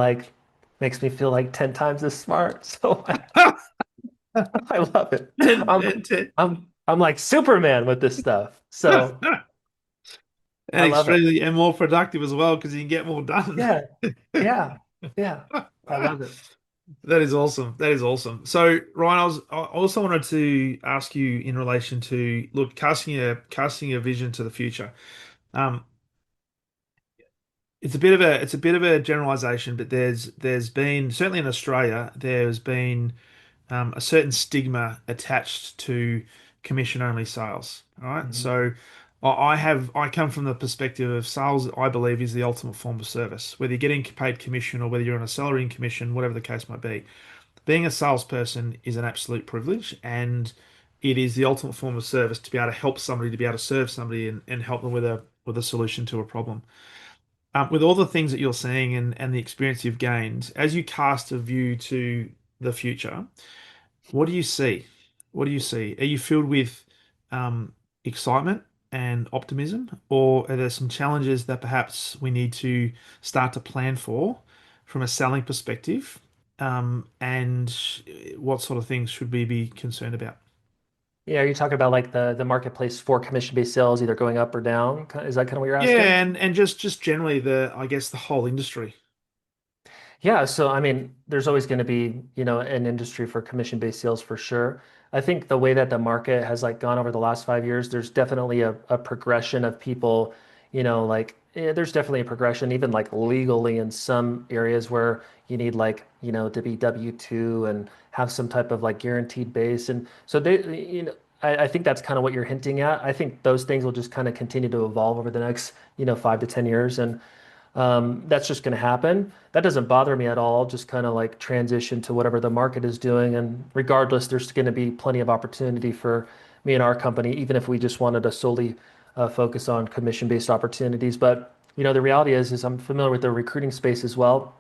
makes me feel like 10 times as smart. So I love it. and, I'm, and, I'm like Superman with this stuff. So and I love it. extremely and more productive as well because you can get more done. Yeah. Yeah. Yeah. I love it. That is awesome. That is awesome. So, Ryan, I also wanted to ask you in relation to look casting a vision to the future. Um, it's a bit of a generalization, but there's been certainly in Australia there's been a certain stigma attached to commission only sales. All right, Mhm. so I come from the perspective of sales. I believe is the ultimate form of service, whether you're getting paid commission or whether you're on a salary and commission, whatever the case might be. Being a salesperson is an absolute privilege, and it is the ultimate form of service to be able to help somebody, to be able to serve somebody and help them with a solution to a problem. With all the things that you're seeing and the experience you've gained, as you cast a view to the future, what do you see? What do you see? Are you filled with um, excitement and optimism, or are there some challenges that perhaps we need to start to plan for from a selling perspective? And what sort of things should we be concerned about? Yeah, are you talking about like the marketplace for commission-based sales either going up or down? Is that kind of what you're asking? Yeah, and just generally I guess the whole industry. Yeah, so I mean, there's always going to be, an industry for commission-based sales for sure. I think the way that the market has like gone over the last 5 years, there's definitely a progression of people, there's definitely a progression, even like legally in some areas where you need like, to be W-2 and have some type of like guaranteed base. And so I think that's kind of what you're hinting at. I think those things will just kind of continue to evolve over the next, 5 to 10 years. And that's just going to happen. That doesn't bother me at all. Just kind of like transition to whatever the market is doing. And regardless, there's going to be plenty of opportunity for me and our company, even if we just wanted to solely focus on commission-based opportunities. But the reality is I'm familiar with the recruiting space as well.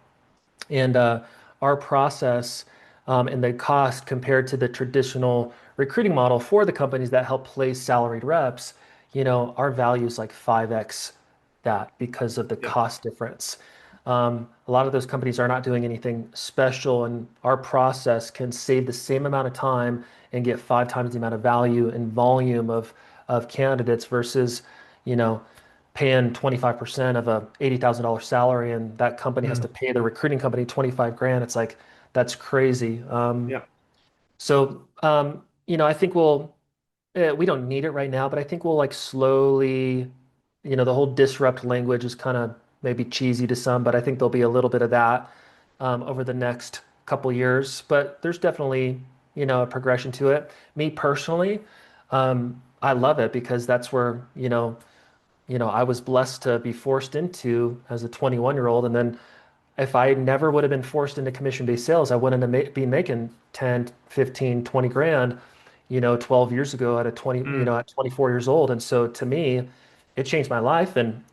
And our process and the cost compared to the traditional recruiting model for the companies that help place salaried reps, our value is like 5x that because of the Yeah. cost difference. A lot of those companies are not doing anything special, and our process can save the same amount of time and get 5 times the amount of value and volume of candidates versus, you know, paying 25% of a $80,000 salary, and that company has to Mm. pay the recruiting company 25 grand. It's like, that's crazy. Yeah. I think we don't need it right now, but I think we'll like slowly, the whole disrupt language is kind of maybe cheesy to some, but I think there'll be a little bit of that over the next couple years. But there's definitely, a progression to it. Me personally, I love it because that's where, I was blessed to be forced into as a 21-year-old. And then if I never would have been forced into commission-based sales, I wouldn't have been making 10, 15, 20 grand, 12 years ago at 24 years old. And so to me, it changed my life. And,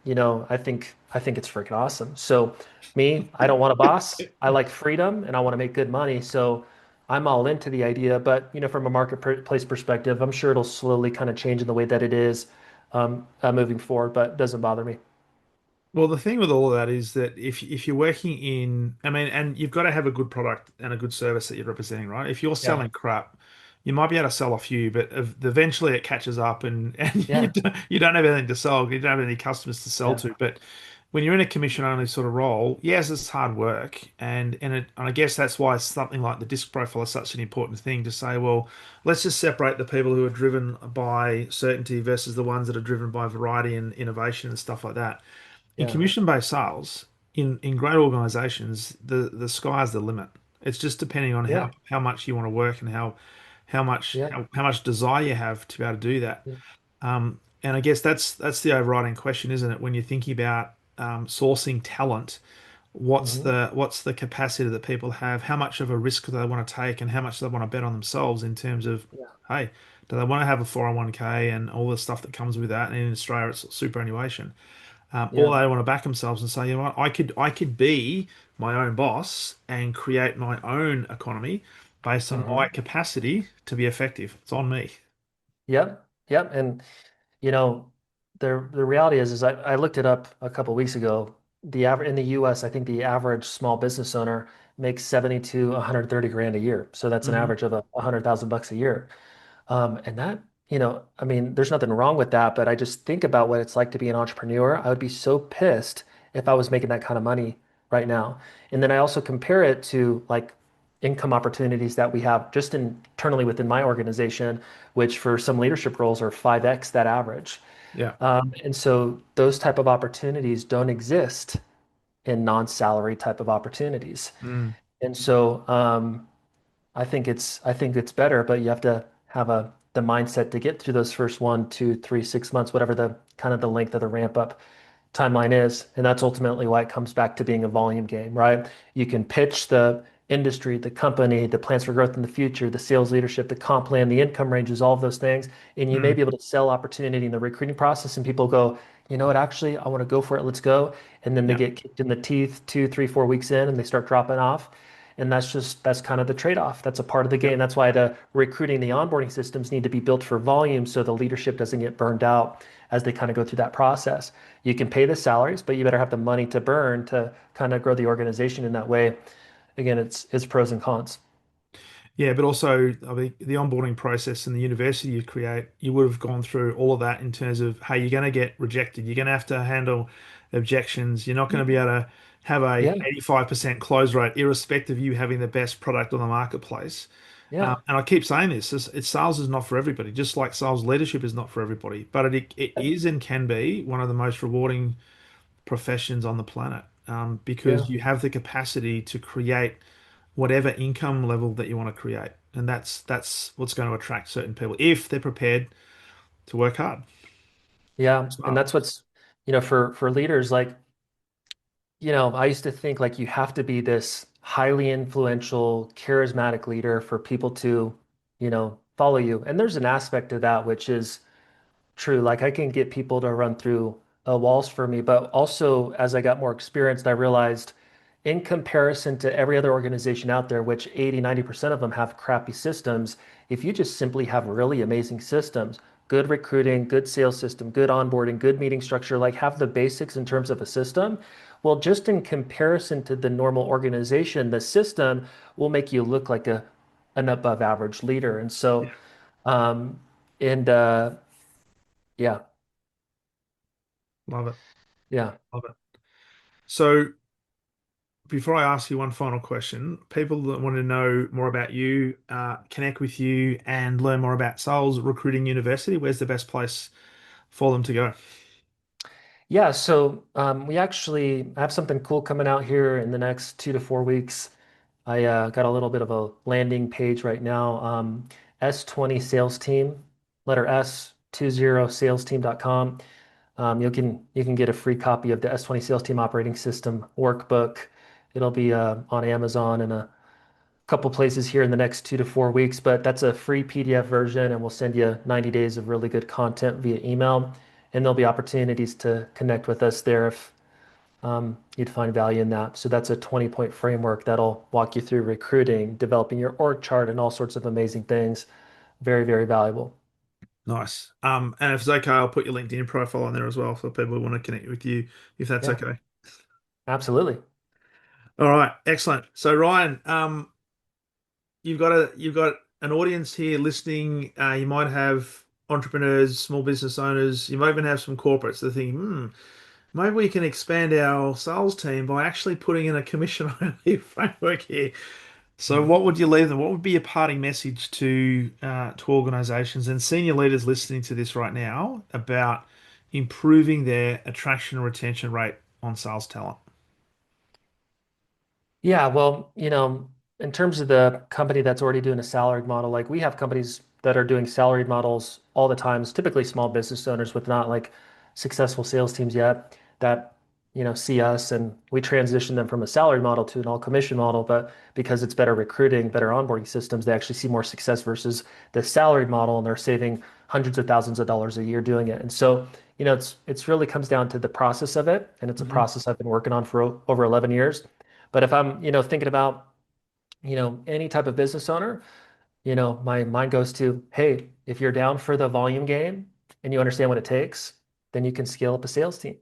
I think it's freaking awesome. So me, I don't want a boss. I like freedom and I want to make good money. So I'm all into the idea. But, from a marketplace perspective, I'm sure it'll slowly kind of change in the way that it is moving forward, but it doesn't bother me. Well, the thing with all of that is that if you're working in, I mean, and you've got to have a good product and a good service that you're representing, right? If you're Yeah. selling crap, you might be able to sell a few, but eventually it catches up and Yeah. you don't have anything to sell. You don't have any customers to sell Yeah. to. But when you're in a commission only sort of role, yes, it's hard work, and I guess that's why something like the disc profile is such an important thing to say. Well, let's just separate the people who are driven by certainty versus the ones that are driven by variety and innovation and stuff like that. In Yeah. commission-based sales, in great organizations, the sky's the limit. It's just depending on Yeah. how much you want to work and Yeah. how much desire you have to be able to do that. Yeah. And I guess that's the overriding question, isn't it? When you're thinking about sourcing talent, Mhm. what's the capacity that people have? How much of a risk do they want to take, and how much do they want to bet on themselves in terms of, Yeah. hey, do they want to have a 401k and all the stuff that comes with that? And in Australia, it's superannuation. Or Yeah. they want to back themselves and say, you know what, I could be my own boss and create my own economy based on my Hmm. capacity to be effective. It's on me. Yep. Yep. And you know, the reality is I looked it up a couple weeks ago. The average in the US, I think the average small business owner makes 70 to 130 grand a year. So that's an Hmm. average of 100,000 bucks a year. And that, I mean, there's nothing wrong with that, but I just think about what it's like to be an entrepreneur. I would be so pissed if I was making that kind of money right now. And then I also compare it to like income opportunities that we have just internally within my organization, which for some leadership roles are 5x that average. Yeah. And so those type of opportunities don't exist in non-salary type of opportunities. Mm. And so I think it's better, but you have to have the mindset to get through those first 1, 2, 3, 6 months, whatever the kind of the length of the ramp up timeline is. And that's ultimately why it comes back to being a volume game, right? You can pitch the industry, the company, the plans for growth in the future, the sales leadership, the comp plan, the income ranges, all of those things. And you may Mm. be able to sell opportunity in the recruiting process, and people go, you know what, actually, I want to go for it. Let's go. And then they Yeah. get kicked in the teeth 2, 3, 4 weeks in and they start dropping off. And that's kind of the trade-off. That's a part of the game. Yep. That's why the recruiting, the onboarding systems need to be built for volume so the leadership doesn't get burned out as they kind of go through that process. You can pay the salaries, but you better have the money to burn to kind of grow the organization in that way. Again, it's pros and cons. Yeah, but also, I mean, the onboarding process and the university you create, you would have gone through all of that in terms of, hey, you're going to get rejected. You're going to have to handle objections. You're not going to be able to have a Yeah, 85% close rate, irrespective of you having the best product on the marketplace. yeah, And I keep saying this, sales is not for everybody, just like sales leadership is not for everybody, but it is and can be one of the most rewarding professions on the planet, because yeah. you have the capacity to create whatever income level that you want to create. And that's what's going to attract certain people if they're prepared to work hard. Yeah, and Smart. that's what's, for leaders, like, I used to think like you have to be this highly influential, charismatic leader for people to, follow you. And there's an aspect to that which is true. Like I can get people to run through walls for me, but also as I got more experienced, I realized in comparison to every other organization out there, which 80, 90% of them have crappy systems, if you just simply have really amazing systems, good recruiting, good sales system, good onboarding, good meeting structure, like have the basics in terms of a system, well, just in comparison to the normal organization, the system will make you look like an above average leader. And so, Yeah, um, and yeah, love it. yeah. Love it. So before I ask you one final question, people that want to know more about you, connect with you, and learn more about Sales Recruiting University, where's the best place for them to go? Yeah, so we actually have something cool coming out here in the next 2 to 4 weeks. I got a little bit of a landing page right now. S20 sales team, letter S 20salesteam.com. You can get a free copy of the S20 sales team operating system workbook. It'll be on Amazon and a couple places here in the next 2 to 4 weeks, but that's a free PDF version, and we'll send you 90 days of really good content via email. And there'll be opportunities to connect with us there if you'd find value in that. So that's a 20-point framework that'll walk you through recruiting, developing your org chart, and all sorts of amazing things. Very, very valuable. Nice. And if it's okay, I'll put your LinkedIn profile on there as well for people who want to connect with you, if that's Yeah, okay. absolutely. All right, excellent. So Ryan, you've got an audience here listening. You might have entrepreneurs, small business owners. You might even have some corporates that think, maybe we can expand our sales team by actually putting in a commission-only framework here. So, Mhm. what would you leave them? What would be a parting message to organizations and senior leaders listening to this right now about improving their attraction and retention rate on sales talent? Yeah, well, in terms of the company that's already doing a salaried model, like we have companies that are doing salaried models all the time. It's typically small business owners with not like successful sales teams yet that, see us and we transition them from a salary model to an all commission model. But because it's better recruiting, better onboarding systems, they actually see more success versus the salaried model and they're saving hundreds of thousands of dollars a year doing it. And so, it's really comes down to the process of it. And it's a Hmm. process I've been working on for over 11 years. But if I'm, thinking about, any type of business owner, my mind goes to, hey, if you're down for the volume game and you understand what it takes, then you can scale up a sales team,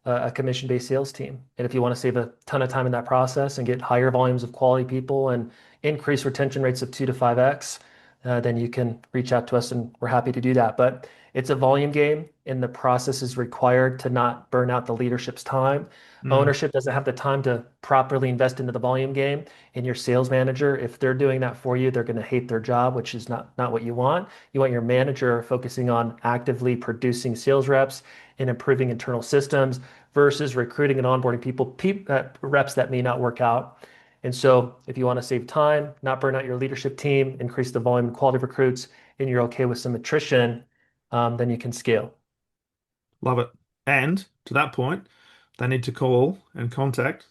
a commission-based sales team. And if you want to save a ton of time in that process and get higher volumes of quality people and increase retention rates of 2 to 5x, then you can reach out to us and we're happy to do that. But it's a volume game and the process is required to not burn out the leadership's time. Mm. Ownership doesn't have the time to properly invest into the volume game. And your sales manager, if they're doing that for you, they're going to hate their job, which is not what you want. You want your manager focusing on actively producing sales reps and improving internal systems versus recruiting and onboarding reps that may not work out. And so, if you want to save time, not burn out your leadership team, increase the volume and quality of recruits, and you're okay with some attrition, then you can scale. Love it. And to that point, they need to call and contact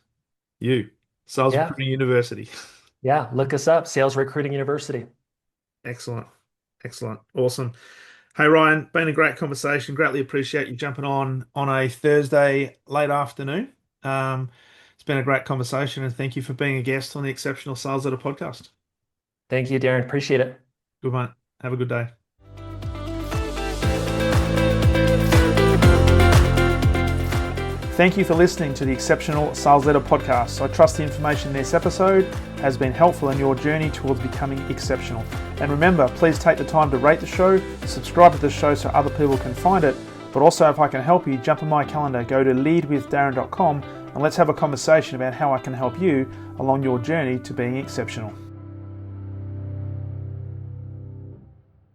you, Sales Yeah, Recruiting University. yeah. Look us up, Sales Recruiting University. Excellent. Excellent. Awesome. Hey Ryan, been a great conversation. Greatly appreciate you jumping on a Thursday late afternoon. Um, It's been a great conversation, and thank you for being a guest on the Exceptional Sales Leader podcast. Thank you, Darren. Appreciate it. Good one. Have a good day. Thank you for listening to the Exceptional Sales Leader podcast. I trust the information in this episode has been helpful in your journey towards becoming exceptional. And remember, please take the time to rate the show, subscribe to the show so other people can find it. But also, if I can help you, jump on my calendar, go to leadwithdarren.com, and let's have a conversation about how I can help you along your journey to being exceptional.